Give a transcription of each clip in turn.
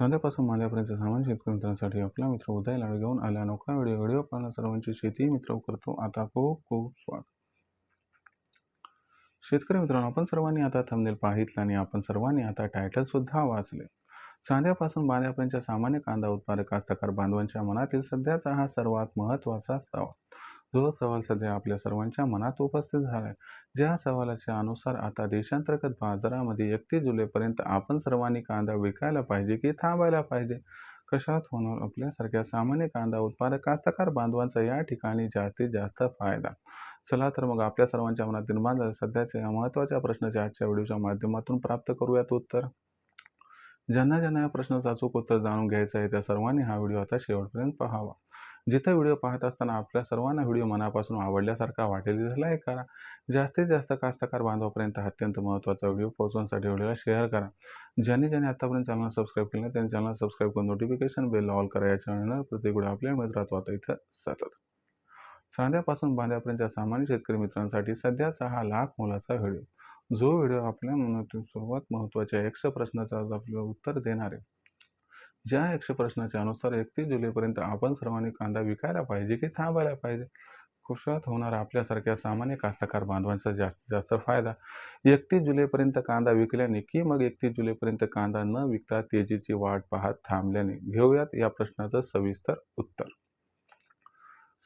कांद्यापासून मांद्यापर्यंत सामान्य शेतकरी मित्रांसाठी आपला मित्र उदय लाड घेऊन आला अनोखा व्हिडिओ पाहणं सर्वांची शेती मित्र करतो आता खूप खूप स्वागत. शेतकरी मित्रांनो, आपण सर्वांनी आता थंबनेल पाहितलं आणि आपण सर्वांनी आता टायटल सुद्धा वाचले. साध्यापासून बांध्यापर्यंतच्या सामान्य कांदा उत्पादक कास्तकार बांधवांच्या मनातील सध्याचा हा सर्वात महत्त्वाचा सवाल. जो सवाल सध्या आपल्या सर्वांच्या मनात उपस्थित झाला आहे. ज्या सवालाच्या अनुसार आता देशांतर्गत बाजारामध्ये 31 जुलैपर्यंत आपण सर्वांनी कांदा विकायला पाहिजे की थांबायला पाहिजे. कशात होणार आपल्यासारख्या सामान्य कांदा उत्पादक कास्तकार बांधवांचा या ठिकाणी जास्तीत जास्त फायदा. चला तर मग आपल्या सर्वांच्या मनात निर्माण झालेल्या सध्याच्या या महत्त्वाच्या प्रश्नाच्या आजच्या व्हिडिओच्या माध्यमातून प्राप्त करूयात उत्तर. ज्यांना ज्यांना या प्रश्नाचं अचूक उत्तर जाणून घ्यायचं आहे त्या सर्वांनी हा व्हिडिओ आता शेवटपर्यंत पाहावा. जिथं व्हिडिओ पाहत असताना आपल्या सर्वांना व्हिडिओ मनापासून आवडल्यासारखा वाटेल तिथे लाईक करा. जास्तीत जास्त कास्तकार बांधवापर्यंत अत्यंत महत्त्वाचा व्हिडिओ पोहोचवण्यासाठी व्हिडिओला शेअर करा. ज्यांनी ज्यांनी आतापर्यंत चॅनल सबस्क्राईब केलं त्यांनी चॅनल सबस्क्राईब करून नोटिफिकेशन बेल ऑल करा. या चॅनलवर प्रत्येक व्हिडिओ आपल्या मित्रात आता इथं सतत. साध्यापासून बांध्यापर्यंतच्या सामान्य शेतकरी मित्रांसाठी सध्याचा हा लाख मोलाचा व्हिडिओ. जो व्हिडिओ आपल्या मनातील सर्वात महत्त्वाच्या 100 प्रश्नाचं आज आपल्याला उत्तर देणार आहे. ज्या 100 प्रश्नाच्या अनुसार 31 जुलैपर्यंत आपण सर्वांनी कांदा विकायला पाहिजे की थांबायला पाहिजे. खुशात होणार आपल्यासारख्या सामान्य कास्तकार बांधवांचा जास्तीत जास्त फायदा. 31 जुलैपर्यंत कांदा विकल्याने की मग 31 जुलैपर्यंत कांदा न विकता तेजीची वाट पाहत थांबल्याने? घेऊयात या प्रश्नाचं सविस्तर उत्तर.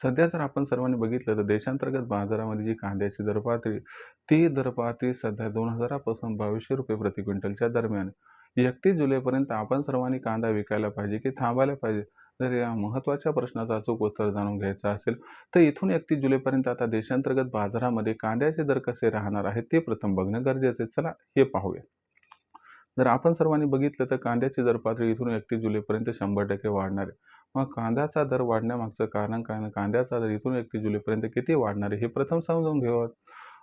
सध्या जर आपण सर्वांनी बघितलं तर देशांतर्गत बाजारामध्ये जी कांद्याची दरपातळी, ती दरपातळी सध्या 2000 पासून 2200 रुपये प्रति क्विंटलच्या दरम्यान. 31 जुलैपर्यंत आपण सर्वांनी कांदा विकायला पाहिजे की थांबायला पाहिजे? जर या महत्त्वाच्या प्रश्नाचं अचूक उत्तर जाणून घ्यायचं असेल तर इथून 31 जुलैपर्यंत आता देशांतर्गत बाजारामध्ये कांद्याचे दर कसे राहणार आहेत ते प्रथम बघणं गरजेचं आहे. चला हे पाहूया. जर आपण सर्वांनी बघितलं तर कांद्याची दरपातळी इथून 31 जुलैपर्यंत 100% वाढणार आहे. मग कांद्याचा दर वाढण्यामागचं कारण काय आणि कांद्याचा दर इथून 31 जुलैपर्यंत किती वाढणार आहे हे प्रथम समजून घेऊयात.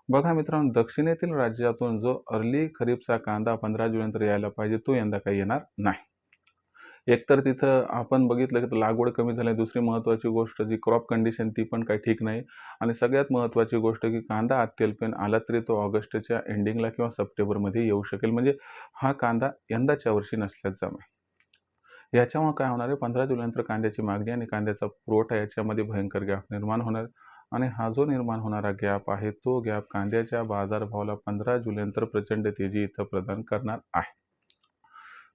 बघा मित्रांनो, दक्षिणेतील राज्यातून जो अर्ली खरीपचा कांदा 15 जुलैनंतर यायला पाहिजे तो यंदा काही येणार नाही. एकतर तिथं आपण बघितलं की लागवड कमी झाली. दुसरी महत्त्वाची गोष्ट जी क्रॉप कंडिशन ती पण काही ठीक नाही. आणि सगळ्यात महत्त्वाची गोष्ट की कांदा अत्यल्पेन आला तरी तो ऑगस्टच्या एंडिंगला किंवा सप्टेंबरमध्ये येऊ शकेल. म्हणजे हा कांदा यंदाच्या वर्षी नसल्याचा आहे. याच्यामुळे काय होणार आहे, 15 जुलैनंतर कांद्याची मागणी आणि कांद्याचा पुरवठा याच्यामध्ये भयंकर गॅप निर्माण होणार आणि हा जो निर्माण होणारा गॅप आहे तो गॅप कांद्याच्या बाजारभावाला 15 जुलैनंतर प्रचंड तेजी इथं प्रदान करणार आहे.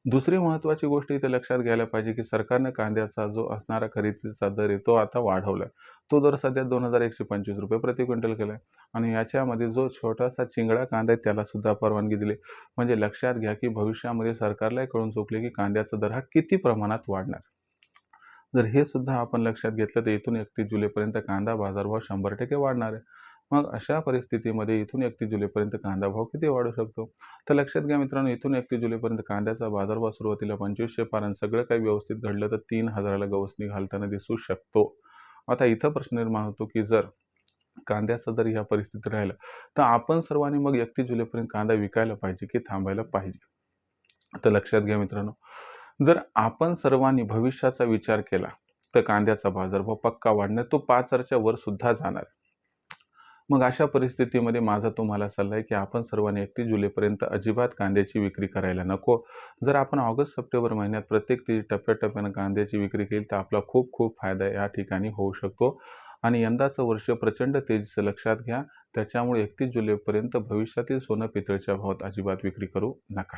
दुसरी महत्त्वाची गोष्ट इथे लक्षात घ्यायला पाहिजे की सरकारने कांद्याचा जो असणारा खरेदीचा दर आहे तो आता वाढवलाय. तो दर सध्या 2125 रुपये प्रति क्विंटल केलाय आणि याच्यामध्ये जो छोटासा चिंगडा कांदा आहे त्याला सुद्धा परवानगी दिली. म्हणजे लक्षात घ्या की भविष्यामध्ये सरकारला कळून चुकले की कांद्याचा दर हा किती प्रमाणात वाढणार. जर हे सुद्धा आपण लक्षात घेतलं तर इथून 31 जुलैपर्यंत कांदा बाजारभाव 100% वाढणार आहे. मग अशा परिस्थितीमध्ये इथून 31 जुलैपर्यंत कांदा भाव किती वाढू शकतो? तर लक्षात घ्या मित्रांनो, इथून 31 जुलैपर्यंत कांद्याचा बाजारभाव सुरुवातीला 2500 पार आणि सगळं काही व्यवस्थित घडलं तर 3000ला गवसणी घालताना दिसू शकतो. आता इथं प्रश्न निर्माण होतो की जर कांद्याचा दर ह्या परिस्थितीत राहिला तर आपण सर्वांनी मग 31 जुलैपर्यंत कांदा विकायला पाहिजे की थांबायला पाहिजे? आता लक्षात घ्या मित्रांनो, जर आपण सर्वांनी भविष्याचा विचार केला तर कांद्याचा बाजारभाव पक्का वाढणार, तो 5000च्या वर सुद्धा जाणार. मग अशा परिस्थितीमध्ये माझा तुम्हाला सल्ला आहे की आपण सर्वांनी 31 जुलैपर्यंत अजिबात कांद्याची विक्री करायला नको. जर आपण ऑगस्ट सप्टेंबर महिन्यात प्रत्येक टप्प्याटप्प्यानं कांद्याची विक्री केली तर आपला खूप खूप फायदा या ठिकाणी होऊ शकतो. आणि यंदाचं वर्ष प्रचंड तेजीचं लक्षात घ्या. त्याच्यामुळे 31 जुलैपर्यंत भविष्यातील सोनं पितळच्या भावात अजिबात विक्री करू नका.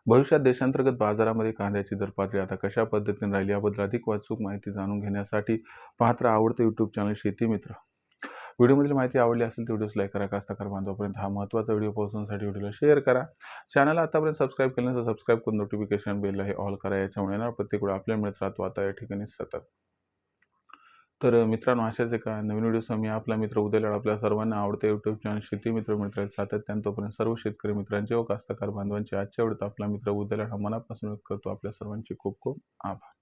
भविष्यात देशांतर्गत बाजारामध्ये कांद्याची दरपातळी आता कशा पद्धतीने राहिली याबद्दल अधिक अचूक माहिती जाणून घेण्यासाठी पाहत राहा आवडतं यूट्यूब चॅनल शेती मित्र. व्हिडिओमधील माहिती आवडली असेल तर व्हिडिओस लाईक करा. कास्तकार बांधवापर्यंत हा महत्त्वाचा व्हिडिओ पोहोचवण्यासाठी व्हिडिओला शेअर करा. चॅनल आतापर्यंत सबस्क्राईब केलं नसेल सबस्क्राईब करून नोटिफिकेशन बेलला हे ऑल करा. याच्यामुळे येणार प्रत्येक वेळा आपल्या मिळत राहतो आता या ठिकाणी सतत. तर मित्रांनो, अशाच एका नवीन व्हिडिओसह मी आपला मित्र उदय लाड आपल्या सर्वांना आवडते यूट्यूब चॅनल शेती मित्र मिळत सातत्याने. तोपर्यंत सर्व शेतकरी मित्रांचे व कास्तकार बांधवांचे आजच्या वेळेत आपला मित्र उदय लाड हा मनापासून करतो. आपल्या सर्वांचे खूप खूप आभार.